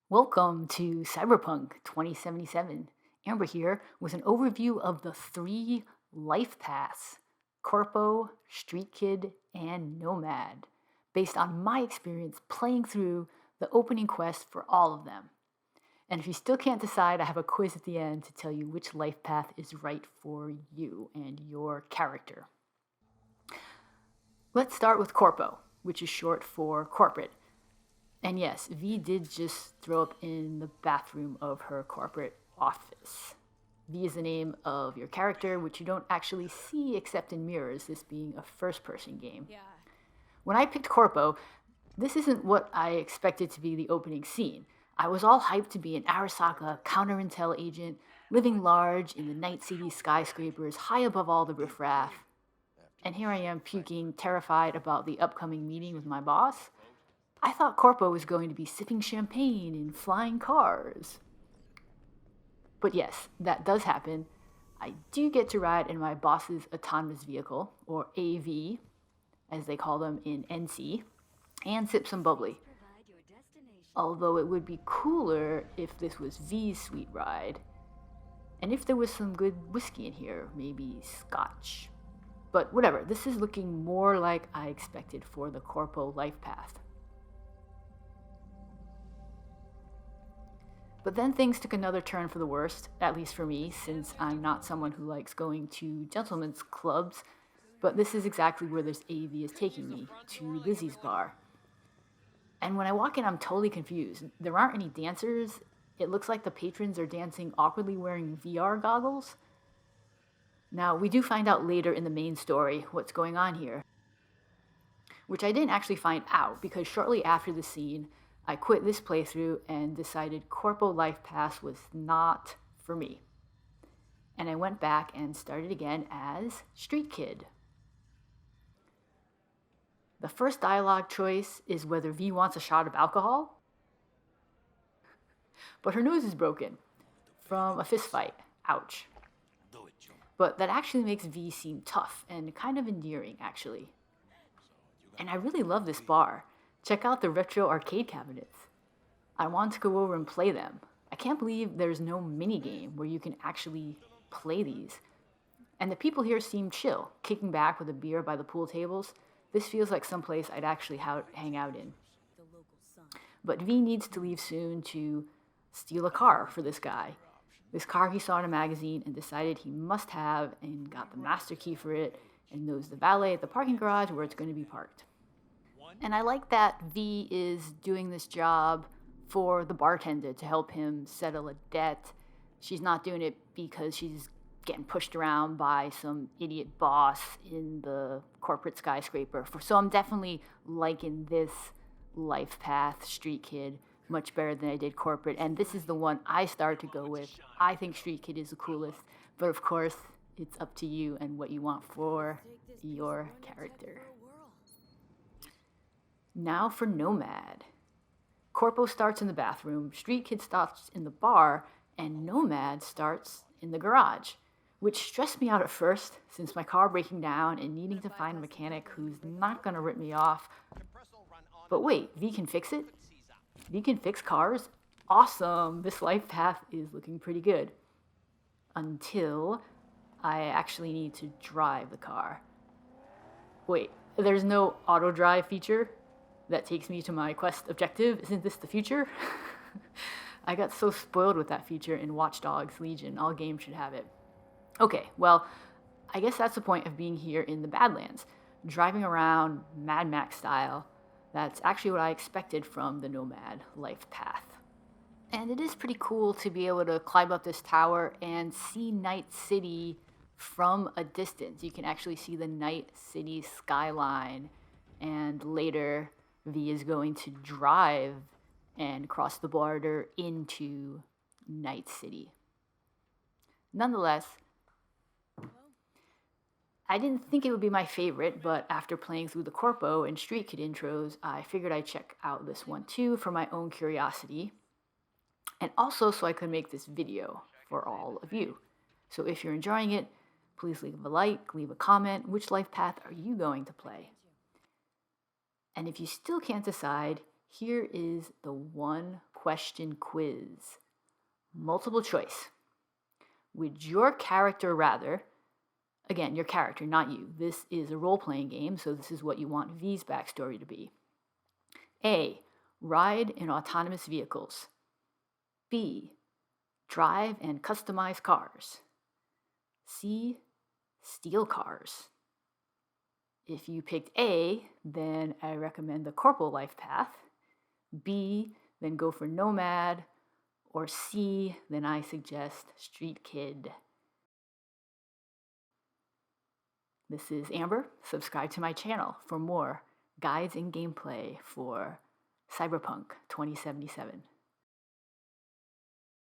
Welcome to Cyberpunk 2077. Amber here with an overview of the three life paths: Corpo, StreetKid, and Nomad, based on my experience playing through the opening quest for all of them. And if you still can't decide, I have a quiz at the end to tell you which life path is right for you and your character. Let's start with Corpo, which is short for corporate. And yes, V did just throw up in the bathroom of her corporate office. V is the name of your character, which you don't actually see except in mirrors, this being a first-person game. Yeah. When I picked Corpo, this isn't what I expected to be the opening scene. I was all hyped to be an Arasaka counter-intel agent, living large in the Night City skyscrapers high above all the riffraff. And here I am puking, terrified about the upcoming meeting with my boss. I thought Corpo was going to be sipping champagne in flying cars. But yes, that does happen. I do get to ride in my boss's autonomous vehicle, or AV, as they call them in NC, and sip some bubbly. Although it would be cooler if this was V's sweet ride. And if there was some good whiskey in here, maybe scotch. But whatever, this is looking more like I expected for the Corpo life path. But then things took another turn for the worst, at least for me, since I'm not someone who likes going to gentlemen's clubs, but this is exactly where this AV is taking me, to Lizzie's bar. And when I walk in, I'm totally confused. There aren't any dancers. It looks like the patrons are dancing awkwardly wearing VR goggles. Now, we do find out later in the main story what's going on here, which I didn't actually find out because shortly after the scene, I quit this playthrough and decided Corpo Life Pass was not for me. And I went back and started again as StreetKid. The first dialogue choice is whether V wants a shot of alcohol, but her nose is broken from a fist fight. Ouch. But that actually makes V seem tough and kind of endearing, actually. And I really love this bar. Check out the retro arcade cabinets. I want to go over and play them. I can't believe there's no minigame where you can actually play these. And the people here seem chill, kicking back with a beer by the pool tables. This feels like someplace I'd actually hang out in. But V needs to leave soon to steal a car for this guy. This car he saw in a magazine and decided he must have, and got the master key for it and knows the valet at the parking garage where it's going to be parked. And I like that V is doing this job for the bartender to help him settle a debt. She's not doing it because she's getting pushed around by some idiot boss in the corporate skyscraper. So I'm definitely liking this life path, StreetKid, much better than I did corporate. And this is the one I started to go with. I think StreetKid is the coolest. But of course, it's up to you and what you want for your character. Now for Nomad. Corpo starts in the bathroom, StreetKid starts in the bar, and Nomad starts in the garage, which stressed me out at first since my car breaking down and needing to find a mechanic who's not going to rip me off. But wait, V can fix it? V can fix cars? Awesome! This life path is looking pretty good. Until I actually need to drive the car. Wait, there's no auto drive feature? That takes me to my quest objective. Isn't this the future? I got so spoiled with that feature in Watch Dogs Legion. All games should have it. Okay, well, I guess that's the point of being here in the Badlands. Driving around Mad Max style. That's actually what I expected from the Nomad life path. And it is pretty cool to be able to climb up this tower and see Night City from a distance. You can actually see the Night City skyline, and later V is going to drive and cross the border into Night City. Nonetheless, I didn't think it would be my favorite, but after playing through the Corpo and StreetKid intros, I figured I'd check out this one too for my own curiosity, and also so I could make this video for all of you. So if you're enjoying it, please leave a like, leave a comment. Which life path are you going to play? And if you still can't decide, here is the one question quiz. Multiple choice. Would your character rather, again, your character, not you. This is a role-playing game, so this is what you want V's backstory to be. A, ride in autonomous vehicles. B, drive and customize cars. C, steal cars. If you picked A, then I recommend the Corpo Lifepath. B, then go for Nomad. Or C, then I suggest StreetKid. This is Amber. Subscribe to my channel for more guides and gameplay for Cyberpunk 2077.